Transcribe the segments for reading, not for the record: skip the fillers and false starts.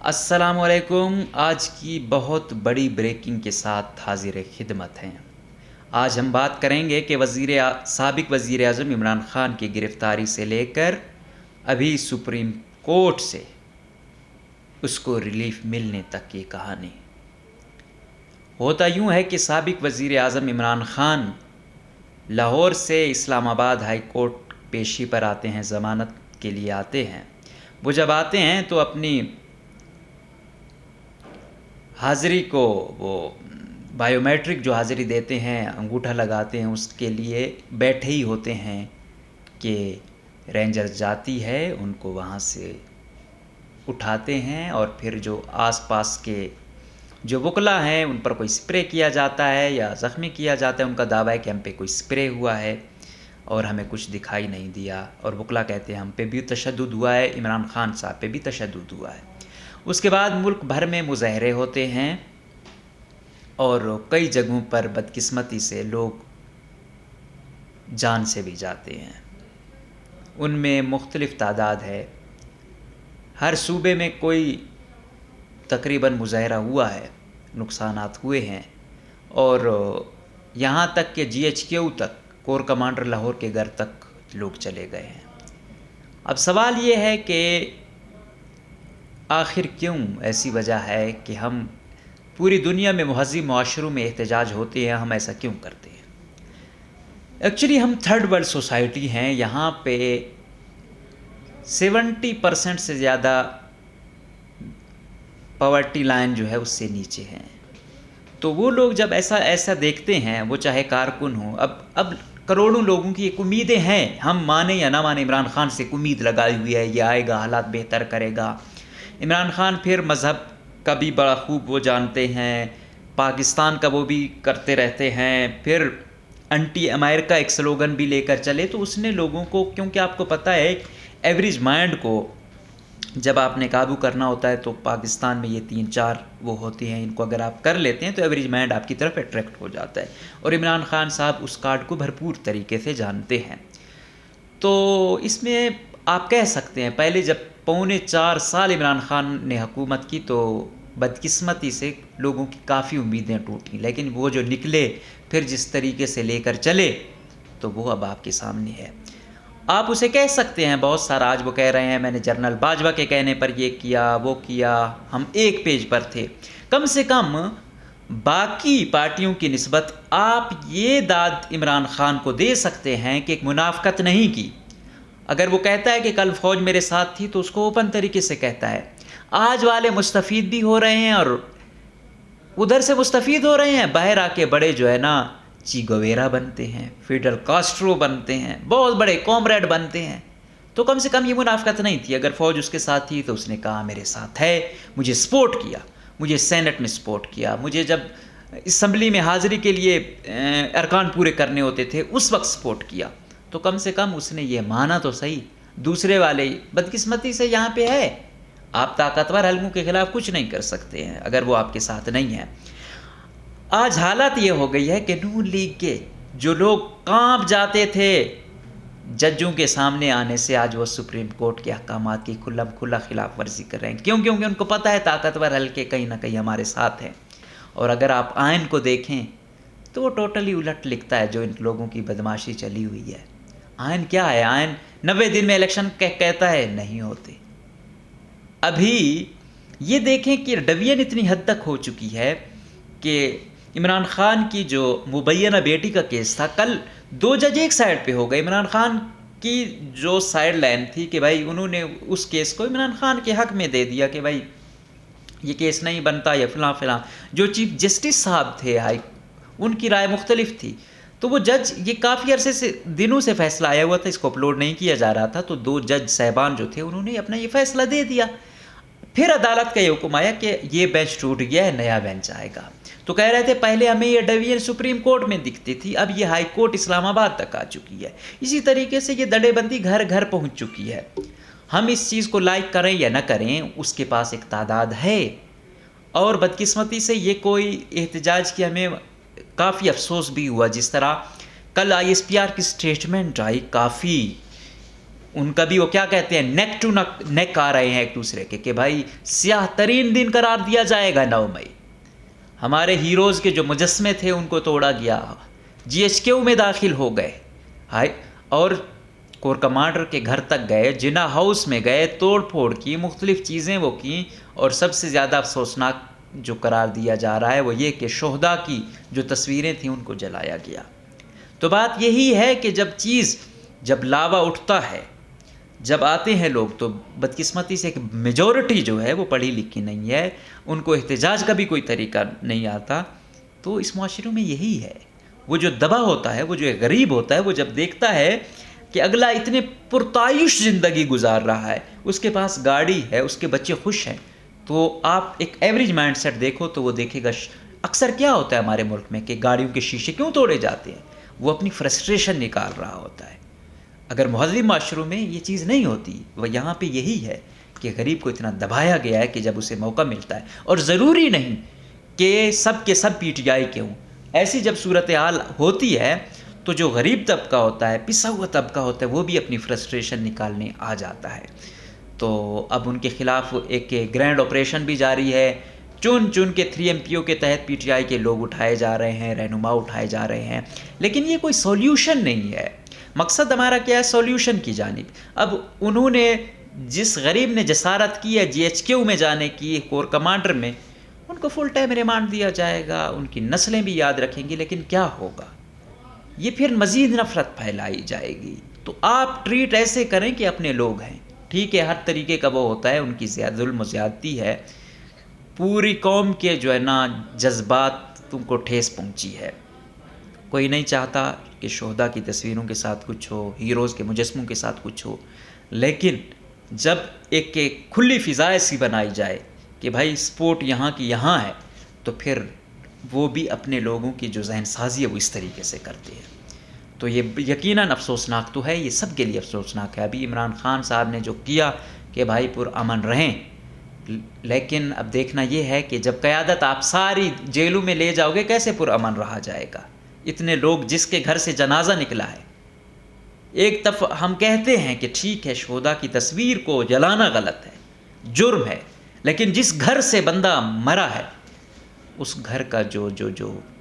السلام علیکم۔ آج کی بہت بڑی بریکنگ کے ساتھ حاضر خدمت ہیں۔ آج ہم بات کریں گے کہ سابق وزیر اعظم عمران خان کی گرفتاری سے لے کر ابھی سپریم کورٹ سے اس کو ریلیف ملنے تک کی کہانی۔ ہوتا یوں ہے کہ سابق وزیر اعظم عمران خان لاہور سے اسلام آباد ہائی کورٹ پیشی پر آتے ہیں، ضمانت کے لیے آتے ہیں۔ وہ جب آتے ہیں تو اپنی حاضری کو وہ بائیو میٹرک جو حاضری دیتے ہیں، انگوٹھا لگاتے ہیں، اس کے لیے بیٹھے ہی ہوتے ہیں کہ رینجر جاتی ہے، ان کو وہاں سے اٹھاتے ہیں اور پھر جو آس پاس کے جو وکلا ہیں ان پر کوئی سپرے کیا جاتا ہے یا زخمی کیا جاتا ہے۔ ان کا دعویٰ ہے کہ ہم پہ کوئی سپرے ہوا ہے اور ہمیں کچھ دکھائی نہیں دیا، اور وکلا کہتے ہیں ہم پہ بھی تشدد ہوا ہے، عمران خان صاحب پہ بھی تشدد ہوا ہے۔ اس کے بعد ملک بھر میں مظاہرے ہوتے ہیں اور کئی جگہوں پر بدقسمتی سے لوگ جان سے بھی جاتے ہیں۔ ان میں مختلف تعداد ہے، ہر صوبے میں کوئی تقریباً مظاہرہ ہوا ہے، نقصانات ہوئے ہیں، اور یہاں تک کہ GHQ تک، کور کمانڈر لاہور کے گھر تک لوگ چلے گئے ہیں۔ اب سوال یہ ہے کہ آخر کیوں ایسی وجہ ہے کہ ہم پوری دنیا میں مہذب معاشروں میں احتجاج ہوتے ہیں، ہم ایسا کیوں کرتے ہیں؟ ایکچولی ہم تھرڈ ورلڈ سوسائٹی ہیں، یہاں پہ 70% سے زیادہ پاورٹی لائن جو ہے اس سے نیچے ہیں۔ تو وہ لوگ جب ایسا دیکھتے ہیں، وہ چاہے کارکن ہوں، اب کروڑوں لوگوں کی ایک امیدیں ہیں، ہم مانیں یا نہ مانیں، عمران خان سے امید لگائی ہوئی ہے، یہ آئے گا، حالات بہتر کرے گا۔ عمران خان پھر مذہب کا بھی بڑا خوب وہ جانتے ہیں، پاکستان کا وہ بھی کرتے رہتے ہیں، پھر انٹی امریکہ ایک سلوگن بھی لے کر چلے۔ تو اس نے لوگوں کو، کیونکہ آپ کو پتہ ہے ایوریج مائنڈ کو جب آپ نے قابو کرنا ہوتا ہے تو پاکستان میں یہ 3-4 وہ ہوتے ہیں، ان کو اگر آپ کر لیتے ہیں تو ایوریج مائنڈ آپ کی طرف اٹریکٹ ہو جاتا ہے، اور عمران خان صاحب اس کارڈ کو بھرپور طریقے سے جانتے ہیں۔ تو اس میں آپ کہہ سکتے ہیں پہلے جب 4.25 سال عمران خان نے حکومت کی تو بدقسمتی سے لوگوں کی کافی امیدیں ٹوٹیں، لیکن وہ جو نکلے پھر جس طریقے سے لے کر چلے تو وہ اب آپ کے سامنے ہے۔ آپ اسے کہہ سکتے ہیں بہت سارا، آج وہ کہہ رہے ہیں میں نے جنرل باجوہ کے کہنے پر یہ کیا وہ کیا، ہم ایک پیج پر تھے۔ کم سے کم باقی پارٹیوں کی نسبت آپ یہ داد عمران خان کو دے سکتے ہیں کہ ایک منافقت نہیں کی۔ اگر وہ کہتا ہے کہ کل فوج میرے ساتھ تھی تو اس کو اوپن طریقے سے کہتا ہے۔ آج والے مستفید بھی ہو رہے ہیں اور ادھر سے مستفید ہو رہے ہیں، باہر آ کے بڑے جو ہے نا چی گویرا بنتے ہیں، فیڈل کاسٹرو بنتے ہیں، بہت بڑے کامریڈ بنتے ہیں۔ تو کم سے کم یہ منافقت نہیں تھی۔ اگر فوج اس کے ساتھ تھی تو اس نے کہا میرے ساتھ ہے، مجھے سپورٹ کیا، مجھے سینٹ میں سپورٹ کیا، مجھے جب اسمبلی میں حاضری کے لیے ارکان پورے کرنے ہوتے تھے اس وقت سپورٹ کیا۔ تو کم سے کم اس نے یہ مانا تو صحیح۔ دوسرے والے بدقسمتی سے یہاں پہ ہے، آپ طاقتور حلقوں کے خلاف کچھ نہیں کر سکتے ہیں اگر وہ آپ کے ساتھ نہیں ہیں۔ آج حالت یہ ہو گئی ہے کہ نون لیگ کے جو لوگ کانپ جاتے تھے ججوں کے سامنے آنے سے، آج وہ سپریم کورٹ کے احکامات کی کھلم کھلا خلاف ورزی کر رہے ہیں۔ کیونکہ ان کو پتہ ہے طاقتور حلقے کہیں نہ کہیں ہمارے ساتھ ہیں۔ اور اگر آپ آئین کو دیکھیں تو وہ ٹوٹلی الٹ لکھتا ہے جو ان لوگوں کی بدماشی چلی ہوئی ہے۔ آئین کیا ہے؟ آئین 90 دن میں الیکشن کہتا ہے، نہیں ہوتے۔ ابھی یہ دیکھیں کہ ڈویژن اتنی حد تک ہو چکی ہے کہ عمران خان کی جو مبینہ بیٹی کا کیس تھا، کل 2 جج ایک سائڈ پہ ہو گئے۔ عمران خان کی جو سائڈ لائن تھی کہ بھائی انہوں نے اس کیس کو عمران خان کے حق میں دے دیا کہ بھائی یہ کیس نہیں بنتا یا فلاں فلاں۔ جو چیف جسٹس صاحب تھے ان کی رائے مختلف تھی۔ تو وہ جج، یہ کافی عرصے سے دنوں سے فیصلہ آیا ہوا تھا، اس کو اپلوڈ نہیں کیا جا رہا تھا، تو 2 جج صاحبان جو تھے انہوں نے اپنا یہ فیصلہ دے دیا۔ پھر عدالت کا یہ حکم آیا کہ یہ بینچ ٹوٹ گیا ہے، نیا بینچ آئے گا۔ تو کہہ رہے تھے پہلے ہمیں یہ ڈویژن سپریم کورٹ میں دکھتی تھی، اب یہ ہائی کورٹ اسلام آباد تک آ چکی ہے۔ اسی طریقے سے یہ دڑے بندی گھر گھر پہنچ چکی ہے۔ ہم اس چیز کو لائک کریں یا نہ کریں، اس کے پاس ایک تعداد ہے، اور بدقسمتی سے یہ کوئی احتجاج کی ہمیں کافی افسوس بھی ہوا۔ جس طرح کل ISPR کی سٹیٹمنٹ آئی، کافی ان کا بھی وہ کیا کہتے ہیں، نیک ٹو نیک آ رہے ہیں ایک دوسرے کے کہ بھائی سیاہ ترین دن قرار دیا جائے گا 9 مئی. ہمارے ہیروز کے جو مجسمے تھے ان کو توڑا گیا، GHQ میں داخل ہو گئے، اور کور کمانڈر کے گھر تک گئے، جنا ہاؤس میں گئے، توڑ پھوڑ کی، مختلف چیزیں وہ کیں. اور سب سے زیادہ افسوسناک جو قرار دیا جا رہا ہے وہ یہ کہ شہداء کی جو تصویریں تھیں ان کو جلایا گیا. تو بات یہی ہے کہ جب لاوا اٹھتا ہے، جب آتے ہیں لوگ، تو بدقسمتی سے ایک میجورٹی جو ہے وہ پڑھی لکھی نہیں ہے، ان کو احتجاج کا بھی کوئی طریقہ نہیں آتا. تو اس معاشرے میں یہی ہے، وہ جو دبا ہوتا ہے، وہ جو غریب ہوتا ہے، وہ جب دیکھتا ہے کہ اگلا اتنے پرتعیش زندگی گزار رہا ہے، اس کے پاس گاڑی ہے، اس کے بچے خوش ہیں، تو آپ ایک ایوریج مائنڈ سیٹ دیکھو تو وہ دیکھے گا اکثر کیا ہوتا ہے ہمارے ملک میں کہ گاڑیوں کے شیشے کیوں توڑے جاتے ہیں، وہ اپنی فرسٹریشن نکال رہا ہوتا ہے. اگر مہذب معاشروں میں یہ چیز نہیں ہوتی، وہ یہاں پہ یہی ہے کہ غریب کو اتنا دبایا گیا ہے کہ جب اسے موقع ملتا ہے، اور ضروری نہیں کہ سب کے سب PTI کے ہوں، ایسی جب صورتحال ہوتی ہے تو جو غریب طبقہ ہوتا ہے، پسا ہوا طبقہ ہوتا ہے، وہ بھی اپنی فرسٹریشن نکالنے آ جاتا ہے. تو اب ان کے خلاف ایک گرینڈ آپریشن بھی جاری ہے، چن کے 3MPO کے تحت PTI کے لوگ اٹھائے جا رہے ہیں، رہنما اٹھائے جا رہے ہیں، لیکن یہ کوئی سولوشن نہیں ہے. مقصد ہمارا کیا ہے؟ سولوشن کی جانب. اب انہوں نے جس غریب نے جسارت کی ہے GHQ میں جانے کی، کور کمانڈر میں، ان کو فل ٹائم ریمانڈ دیا جائے گا، ان کی نسلیں بھی یاد رکھیں گی، لیکن کیا ہوگا؟ یہ پھر مزید نفرت پھیلائی جائے گی. تو آپ ٹریٹ ایسے کریں کہ اپنے لوگ ہیں. ٹھیک ہے، ہر طریقے کا وہ ہوتا ہے، ان کی ظلم و زیادتی ہے، پوری قوم کے جو ہے نا جذبات تم کو ٹھیس پہنچی ہے. کوئی نہیں چاہتا کہ شہداء کی تصویروں کے ساتھ کچھ ہو، ہیروز کے مجسموں کے ساتھ کچھ ہو، لیکن جب ایک کھلی فضا ایسی بنائی جائے کہ بھائی سپورٹ یہاں کی یہاں ہے، تو پھر وہ بھی اپنے لوگوں کی جو ذہن سازی ہے وہ اس طریقے سے کرتے ہیں. تو یہ یقیناً افسوسناک تو ہے، یہ سب کے لیے افسوسناک ہے. ابھی عمران خان صاحب نے جو کیا کہ بھائی پرامن رہیں، لیکن اب دیکھنا یہ ہے کہ جب قیادت آپ ساری جیلوں میں لے جاؤ گے، کیسے پرامن رہا جائے گا؟ اتنے لوگ جس کے گھر سے جنازہ نکلا ہے. ایک دفعہ ہم کہتے ہیں کہ ٹھیک ہے شہداء کی تصویر کو جلانا غلط ہے، جرم ہے، لیکن جس گھر سے بندہ مرا ہے، اس گھر کا جو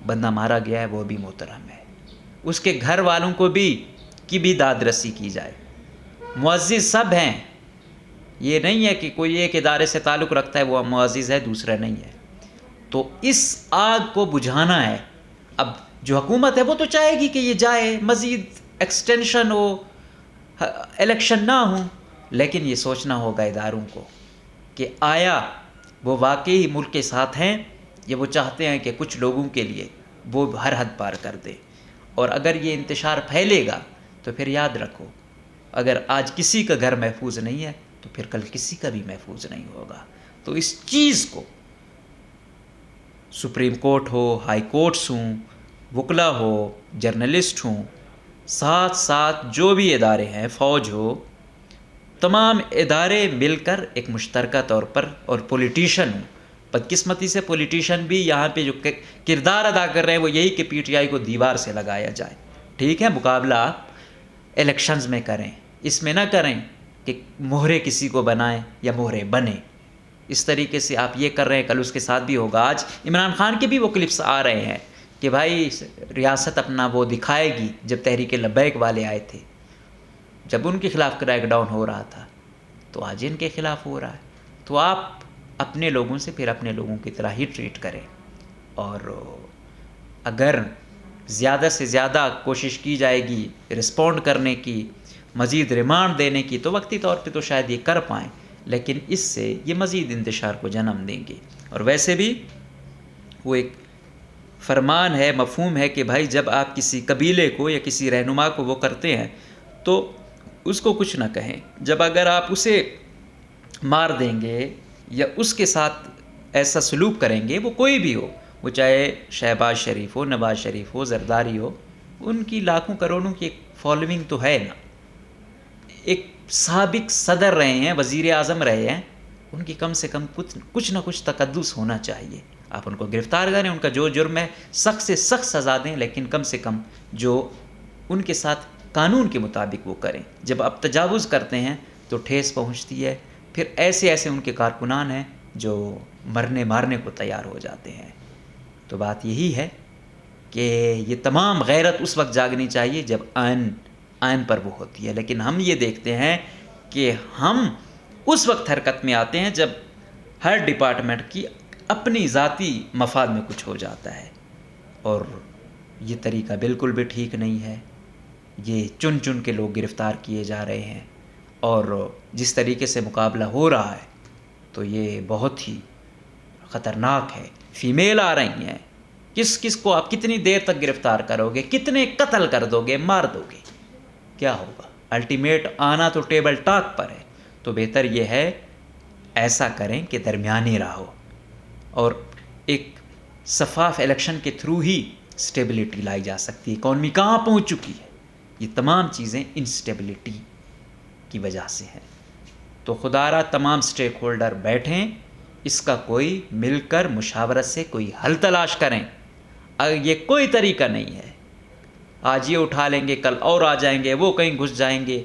بندہ مارا گیا ہے وہ بھی محترم ہے، اس کے گھر والوں کو بھی داد رسی کی جائے. معزز سب ہیں، یہ نہیں ہے کہ کوئی ایک ادارے سے تعلق رکھتا ہے وہ معزز ہے، دوسرا نہیں ہے. تو اس آگ کو بجھانا ہے. اب جو حکومت ہے وہ تو چاہے گی کہ یہ جائے، مزید ایکسٹینشن ہو، الیکشن نہ ہوں، لیکن یہ سوچنا ہوگا اداروں کو کہ آیا وہ واقعی ملک کے ساتھ ہیں، یا وہ چاہتے ہیں کہ کچھ لوگوں کے لیے وہ ہر حد پار کر دے. اور اگر یہ انتشار پھیلے گا تو پھر یاد رکھو، اگر آج کسی کا گھر محفوظ نہیں ہے تو پھر کل کسی کا بھی محفوظ نہیں ہوگا. تو اس چیز کو سپریم کورٹ ہو، ہائی کورٹس ہوں، وکلا ہو، جرنلسٹ ہوں، ساتھ ساتھ جو بھی ادارے ہیں، فوج ہو، تمام ادارے مل کر ایک مشترکہ طور پر، اور پولیٹیشن ہوں. بدقسمتی سے پولیٹیشین بھی یہاں پہ جو کردار ادا کر رہے ہیں وہ یہی کہ PTI کو دیوار سے لگایا جائے. ٹھیک ہے، مقابلہ آپ الیکشنز میں کریں، اس میں نہ کریں کہ مہرے کسی کو بنائیں یا مہرے بنیں. اس طریقے سے آپ یہ کر رہے ہیں، کل اس کے ساتھ بھی ہوگا. آج عمران خان کے بھی وہ کلپس آ رہے ہیں کہ بھائی ریاست اپنا وہ دکھائے گی. جب تحریک لبیک والے آئے تھے، جب ان کے خلاف کریک ڈاؤن ہو رہا تھا، تو آج ان کے خلاف ہو رہا ہے. تو آپ اپنے لوگوں سے پھر اپنے لوگوں کی طرح ہی ٹریٹ کریں، اور اگر زیادہ سے زیادہ کوشش کی جائے گی رسپونڈ کرنے کی، مزید ریمانڈ دینے کی، تو وقتی طور پہ تو شاید یہ کر پائیں، لیکن اس سے یہ مزید انتشار کو جنم دیں گے. اور ویسے بھی وہ ایک فرمان ہے، مفہوم ہے کہ بھائی جب آپ کسی قبیلے کو یا کسی رہنما کو وہ کرتے ہیں تو اس کو کچھ نہ کہیں. جب اگر آپ اسے مار دیں گے یا اس کے ساتھ ایسا سلوک کریں گے، وہ کوئی بھی ہو، وہ چاہے شہباز شریف ہو، نواز شریف ہو، زرداری ہو، ان کی لاکھوں کروڑوں کی ایک فالوئنگ تو ہے نا. ایک سابق صدر رہے ہیں، وزیر اعظم رہے ہیں، ان کی کم سے کم کچھ نہ کچھ تقدس ہونا چاہیے. آپ ان کو گرفتار کریں، ان کا جو جرم ہے سخت سے سخت سزا دیں، لیکن کم سے کم جو ان کے ساتھ قانون کے مطابق وہ کریں. جب آپ تجاوز کرتے ہیں تو ٹھیس پہنچتی ہے. پھر ایسے ان کے کارکنان ہیں جو مرنے مارنے کو تیار ہو جاتے ہیں. تو بات یہی ہے کہ یہ تمام غیرت اس وقت جاگنی چاہیے جب آئین پر وہ ہوتی ہے. لیکن ہم یہ دیکھتے ہیں کہ ہم اس وقت حرکت میں آتے ہیں جب ہر ڈپارٹمنٹ کی اپنی ذاتی مفاد میں کچھ ہو جاتا ہے. اور یہ طریقہ بالکل بھی ٹھیک نہیں ہے. یہ چن کے لوگ گرفتار کیے جا رہے ہیں، اور جس طریقے سے مقابلہ ہو رہا ہے تو یہ بہت ہی خطرناک ہے. فیمیل آ رہی ہیں، کس کو آپ کتنی دیر تک گرفتار کرو گے؟ کتنے قتل کر دو گے؟ مار دو گے؟ کیا ہوگا؟ الٹیمیٹ آنا تو ٹیبل ٹاک پر ہے. تو بہتر یہ ہے ایسا کریں کہ درمیانی راہ ہو، اور ایک شفاف الیکشن کے تھرو ہی سٹیبلٹی لائی جا سکتی ہے. اکانومی کہاں پہنچ چکی ہے؟ یہ تمام چیزیں انسٹیبلٹی کی وجہ سے ہیں. تو خدا را تمام سٹیک ہولڈر بیٹھیں، اس کا کوئی مل کر مشاورت سے کوئی حل تلاش کریں. اگر یہ کوئی طریقہ نہیں ہے، آج یہ اٹھا لیں گے، کل اور آ جائیں گے، وہ کہیں گھس جائیں گے،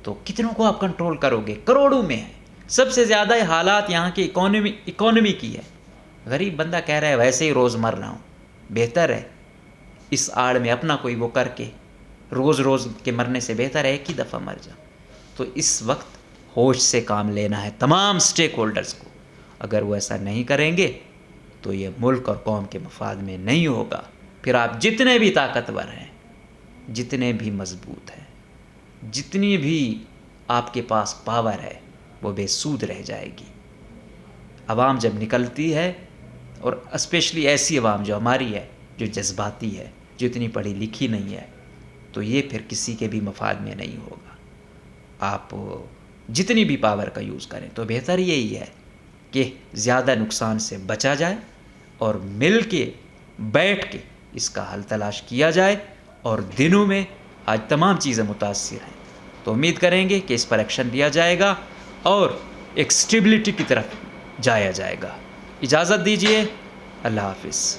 تو کتنوں کو آپ کنٹرول کرو گے؟ کروڑوں میں ہے. سب سے زیادہ حالات یہاں کی اکانومی کی ہے. غریب بندہ کہہ رہا ہے ویسے ہی روز مر رہا ہوں. بہتر ہے اس آڑ میں اپنا کوئی وہ کر کے روز کے مرنے سے بہتر ہے ایک ہی دفعہ مر جا. تو اس وقت ہوش سے کام لینا ہے تمام سٹیک ہولڈرز کو. اگر وہ ایسا نہیں کریں گے تو یہ ملک اور قوم کے مفاد میں نہیں ہوگا. پھر آپ جتنے بھی طاقتور ہیں، جتنے بھی مضبوط ہیں، جتنی بھی آپ کے پاس پاور ہے، وہ بے سود رہ جائے گی. عوام جب نکلتی ہے، اور اسپیشلی ایسی عوام جو ہماری ہے، جو جذباتی ہے، جو اتنی پڑھی لکھی نہیں ہے، تو یہ پھر کسی کے بھی مفاد میں نہیں ہوگا. آپ جتنی بھی پاور کا یوز کریں تو بہتر یہی ہے کہ زیادہ نقصان سے بچا جائے، اور مل کے بیٹھ کے اس کا حل تلاش کیا جائے. اور دنوں میں آج تمام چیزیں متاثر ہیں، تو امید کریں گے کہ اس پر ایکشن لیا جائے گا اور ایک سٹیبلٹی کی طرف جایا جائے گا. اجازت دیجیے. اللہ حافظ.